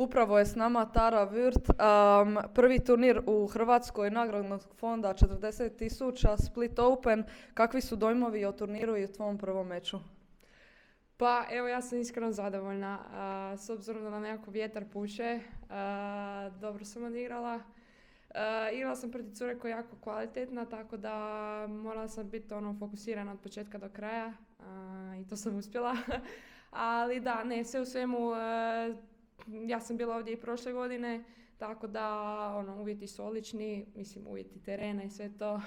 Upravo je s nama Tara Würth, prvi turnir u Hrvatskoj nagradnog fonda 40.000 Split Open. Kakvi su dojmovi o turniru i o tvom prvom meču? Pa evo, ja sam iskreno zadovoljna. S obzirom da nam jako vjetar puše, dobro sam odigrala. Igrala sam protiv cure koja je jako kvalitetna, tako da morala sam biti fokusirana od početka do kraja i to sam uspjela. Ali da, ne, sve u svemu, ja sam bila ovdje i prošle godine, tako da uvjeti su odlični, mislim uvjeti terena i sve to.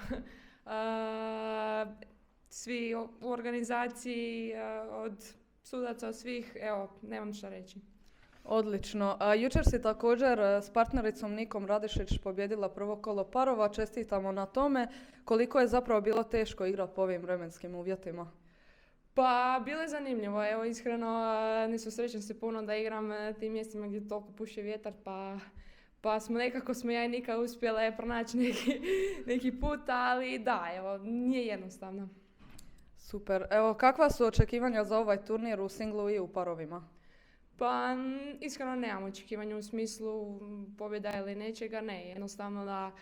Svi u organizaciji, od sudaca, od svih, evo, nemam šta reći. Odlično. Jučer si također s partnericom Nikom Radišić pobjedila prvo kolo parova. Čestitamo na tome. Koliko je zapravo bilo teško igrati po ovim vremenskim uvjetima? Pa, bilo je zanimljivo. Evo, iskreno, ne susrećem se puno da igram na tim mjestima gdje toliko puše vjetar, pa smo ja i Nika uspjele pronaći neki put, ali da, evo, nije jednostavno. Super. Evo, kakva su očekivanja za ovaj turnir u singlu i u parovima? Pa, iskreno nemam očekivanja u smislu pobjeda ili nečega, ne. Jednostavno da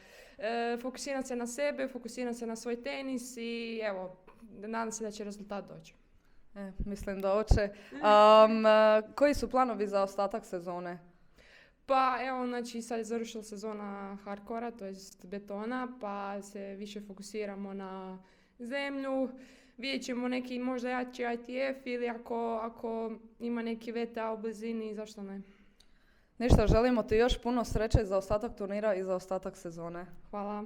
fokusiram se na sebe, fokusiram se na svoj tenis i evo, nadam se da će rezultat doći. Mislim da hoće. Koji su planovi za ostatak sezone? Pa evo, znači sad je završila sezona hardkora, to jest betona, pa se više fokusiramo na zemlju. Vidjet ćemo neki možda jači ITF ili ako ima neki VTA u blizini, zašto ne? Ništa, želimo ti još puno sreće za ostatak turnira i za ostatak sezone. Hvala.